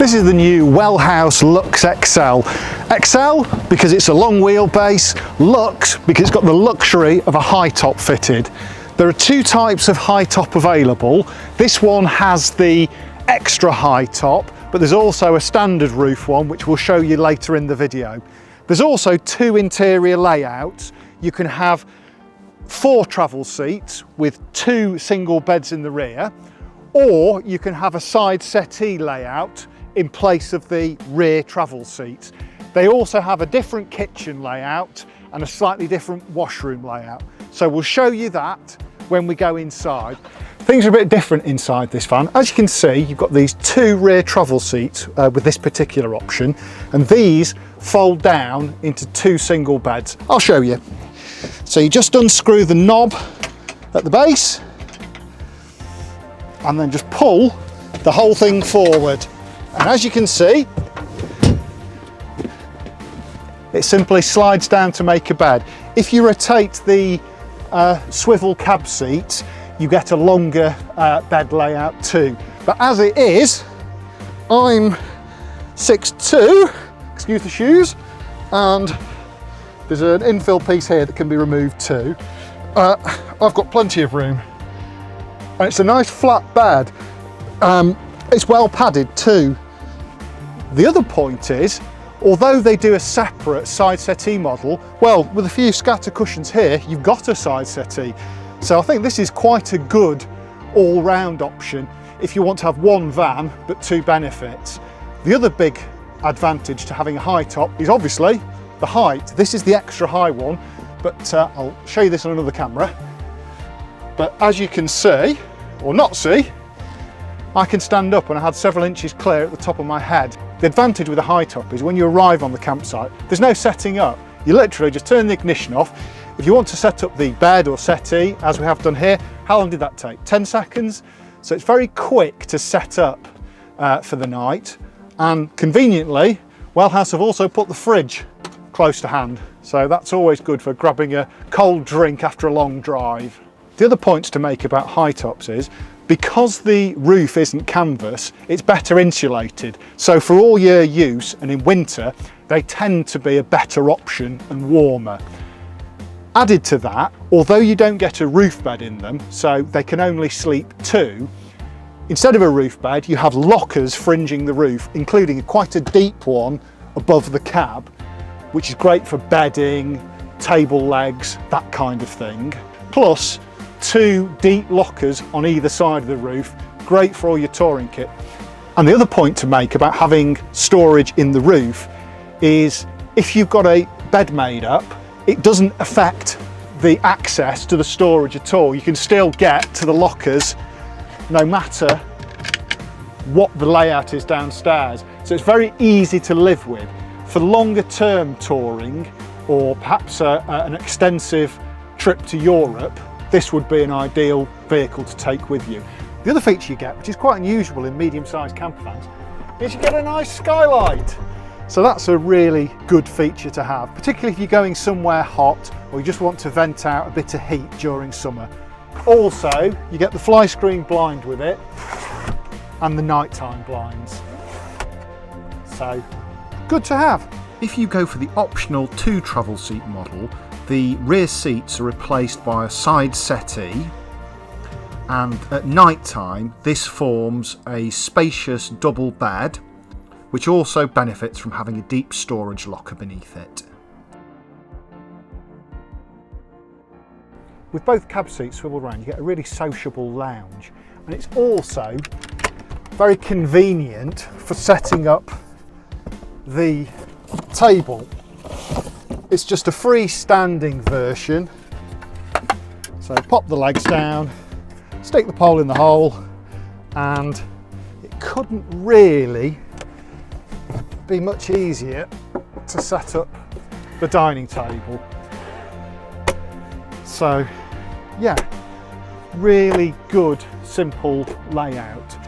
This is the new Wellhouse Lux-XL. XL because it's a long wheelbase, Lux because it's got the luxury of a high top fitted. There are two types of high top available. This one has the extra high top, but there's also a standard roof one, which we'll show you later in the video. There's also two interior layouts. You can have 4 travel seats with 2 single beds in the rear, or you can have a side settee layout in place of the rear travel seats. They also have a different kitchen layout and a slightly different washroom layout. So we'll show you that when we go inside. Things are a bit different inside this van. As you can see, you've got these 2 rear travel seats with this particular option, and these fold down into 2 single beds. I'll show you. So you just unscrew the knob at the base and then just pull the whole thing forward. And as you can see, it simply slides down to make a bed. If you rotate the swivel cab seats, you get a longer bed layout too. But as it is, I'm 6'2", excuse the shoes, and there's an infill piece here that can be removed too. I've got plenty of room. And it's a nice flat bed. It's well padded too. The other point is, although they do a separate side settee model, well, with a few scatter cushions here, you've got a side settee. So I think this is quite a good all-round option if you want to have one van, but 2 benefits. The other big advantage to having a high top is obviously the height. This is the extra high one, but I'll show you this on another camera. But as you can see, or not see, I can stand up and I had several inches clear at the top of my head. The advantage with a high top is when you arrive on the campsite, there's no setting up. You literally just turn the ignition off. If you want to set up the bed or settee, as we have done here, how long did that take? 10 seconds? So it's very quick to set up for the night. And conveniently, Wellhouse have also put the fridge close to hand. So that's always good for grabbing a cold drink after a long drive. The other points to make about high tops is, because the roof isn't canvas, it's better insulated. So for all year use and in winter, they tend to be a better option and warmer. Added to that, although you don't get a roof bed in them, so they can only sleep 2, instead of a roof bed, you have lockers fringing the roof, including quite a deep one above the cab, which is great for bedding, table legs, that kind of thing. Plus, 2 deep lockers on either side of the roof, great for all your touring kit. And the other point to make about having storage in the roof is, if you've got a bed made up, it doesn't affect the access to the storage at all. You can still get to the lockers no matter what the layout is downstairs. So it's very easy to live with. For longer term touring, or perhaps an extensive trip to Europe, this would be an ideal vehicle to take with you. The other feature you get, which is quite unusual in medium-sized campervans, is you get a nice skylight. So that's a really good feature to have, particularly if you're going somewhere hot or you just want to vent out a bit of heat during summer. Also, you get the fly screen blind with it and the nighttime blinds. So, good to have. If you go for the optional 2 travel seat model, the rear seats are replaced by a side settee, and at night time this forms a spacious double bed, which also benefits from having a deep storage locker beneath it. With both cab seats swiveled around, you get a really sociable lounge, and it's also very convenient for setting up the table. It's just a freestanding version, so pop the legs down, stick the pole in the hole, and it couldn't really be much easier to set up the dining table. So yeah, really good, simple layout.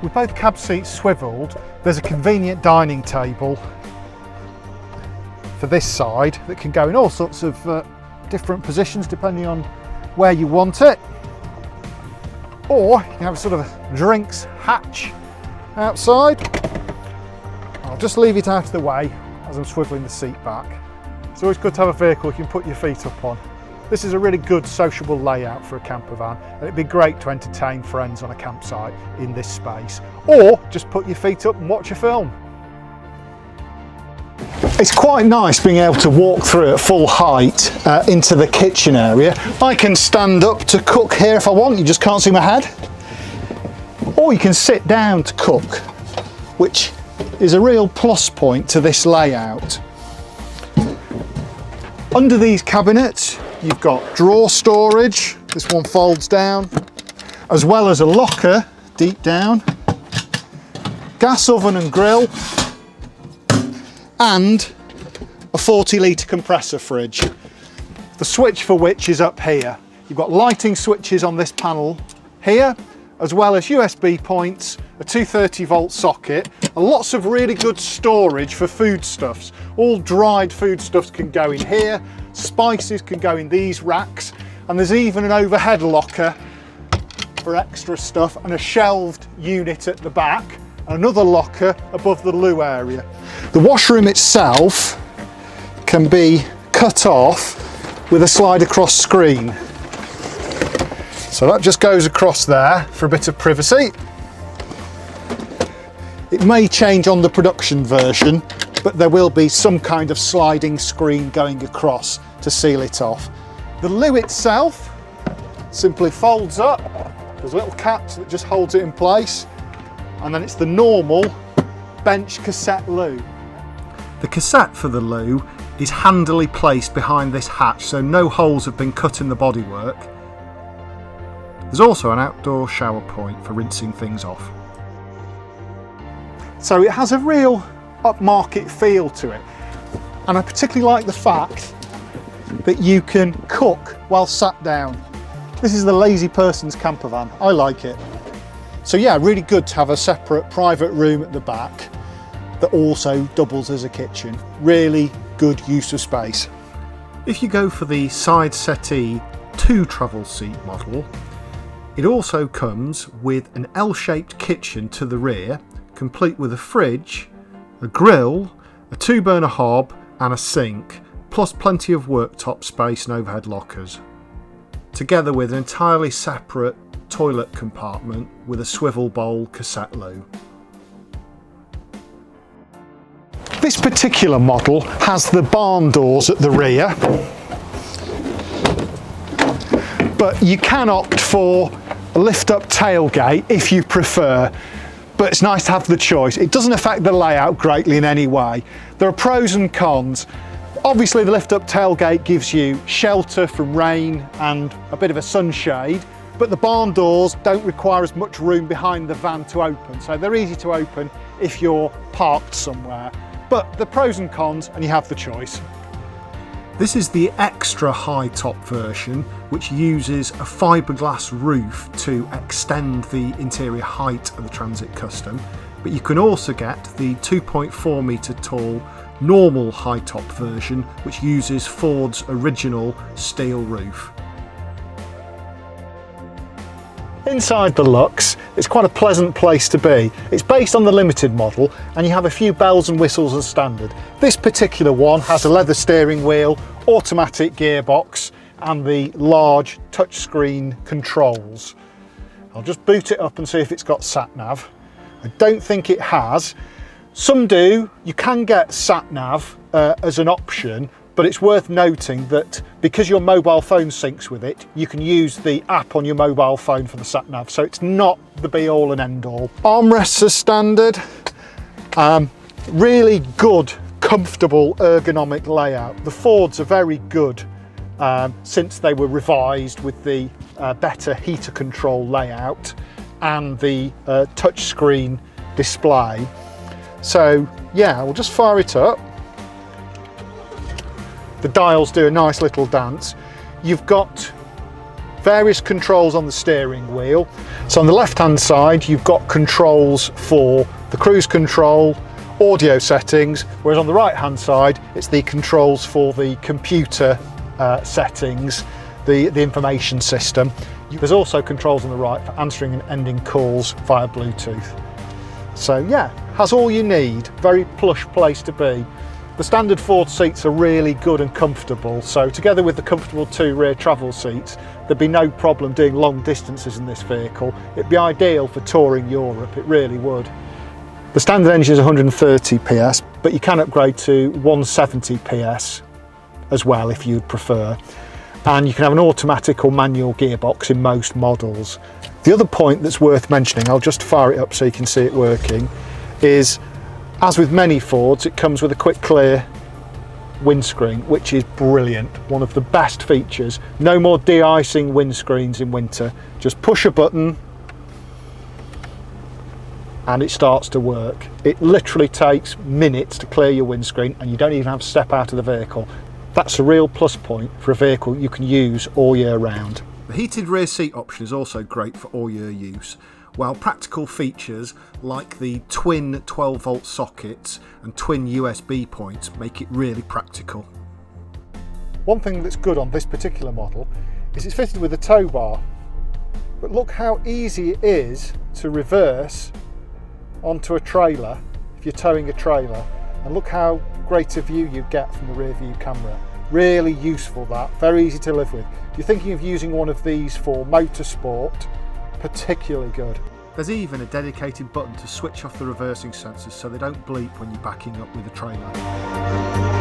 With both cab seats swiveled, there's a convenient dining table for this side that can go in all sorts of different positions depending on where you want it. or you can have a sort of a drinks hatch outside. I'll just leave it out of the way as I'm swiveling the seat back. It's always good to have a vehicle you can put your feet up on. This is a really good sociable layout for a camper van, and it'd be great to entertain friends on a campsite in this space, or just put your feet up and watch a film. It's quite nice being able to walk through at full height into the kitchen area. I can stand up to cook here if I want, you just can't see my head. Or you can sit down to cook, which is a real plus point to this layout. Under these cabinets, you've got drawer storage, this one folds down, as well as a locker deep down, gas oven and grill, and a 40-litre compressor fridge, the switch for which is up here. You've got lighting switches on this panel here, as well as USB points, a 230-volt socket, and lots of really good storage for foodstuffs. All dried foodstuffs can go in here, spices can go in these racks, and there's even an overhead locker for extra stuff, and a shelved unit at the back, and another locker above the loo area. The washroom itself can be cut off with a slide across screen. So that just goes across there for a bit of privacy. It may change on the production version, but there will be some kind of sliding screen going across to seal it off. The loo itself simply folds up. There's a little catch that just holds it in place. And then it's the normal bench cassette loo. The cassette for the loo is handily placed behind this hatch, so no holes have been cut in the bodywork. There's also an outdoor shower point for rinsing things off. So it has a real upmarket feel to it. And I particularly like the fact that you can cook while sat down. This is the lazy person's camper van. I like it. So yeah, really good to have a separate private room at the back that also doubles as a kitchen. Really good use of space. If you go for the side settee 2 travel seat model, it also comes with an L-shaped kitchen to the rear, complete with a fridge, a grill, a 2-burner hob and a sink, plus plenty of worktop space and overhead lockers, together with an entirely separate toilet compartment with a swivel bowl cassette loo. This particular model has the barn doors at the rear, but you can opt for a lift-up tailgate if you prefer, but it's nice to have the choice. It doesn't affect the layout greatly in any way. There are pros and cons. Obviously the lift-up tailgate gives you shelter from rain and a bit of a sunshade, but the barn doors don't require as much room behind the van to open, so they're easy to open if you're parked somewhere. But the pros and cons, and you have the choice. This is the extra high top version, which uses a fiberglass roof to extend the interior height of the Transit Custom, but you can also get the 2.4 metre tall normal high top version, which uses Ford's original steel roof. Inside the Lux, it's quite a pleasant place to be. It's based on the limited model and you have a few bells and whistles as standard. This particular one has a leather steering wheel, automatic gearbox and the large touchscreen controls. I'll just boot it up and see if it's got sat-nav. I don't think it has. Some do. You can get sat-nav as an option, but it's worth noting that because your mobile phone syncs with it, you can use the app on your mobile phone for the sat-nav, so it's not the be-all and end-all. Armrests are standard. Really good, comfortable, ergonomic layout. The Fords are very good since they were revised with the better heater control layout and the touchscreen display. So yeah, we'll just fire it up. The dials do a nice little dance. You've got various controls on the steering wheel. So on the left hand side you've got controls for the cruise control, audio settings, whereas on the right hand side it's the controls for the computer settings, the information system. There's also controls on the right for answering and ending calls via Bluetooth. So yeah, has all you need. Very plush place to be. The standard Ford seats are really good and comfortable, so together with the comfortable 2 rear travel seats, there'd be no problem doing long distances in this vehicle. It'd be ideal for touring Europe, it really would. The standard engine is 130 PS, but you can upgrade to 170 PS as well if you'd prefer. And you can have an automatic or manual gearbox in most models. The other point that's worth mentioning, I'll just fire it up so you can see it working, is as with many Fords, it comes with a quick clear windscreen, which is brilliant. One of the best features. No more de-icing windscreens in winter. Just push a button and it starts to work. It literally takes minutes to clear your windscreen and you don't even have to step out of the vehicle. That's a real plus point for a vehicle you can use all year round. The heated rear seat option is also great for all year use, while practical features like the twin 12-volt sockets and twin USB points make it really practical. One thing that's good on this particular model is it's fitted with a tow bar, but look how easy it is to reverse onto a trailer if you're towing a trailer, and look how great a view you get from the rear view camera. Really useful, that, very easy to live with. If you're thinking of using one of these for motorsport, particularly good. There's even a dedicated button to switch off the reversing sensors so they don't bleep when you're backing up with a trailer.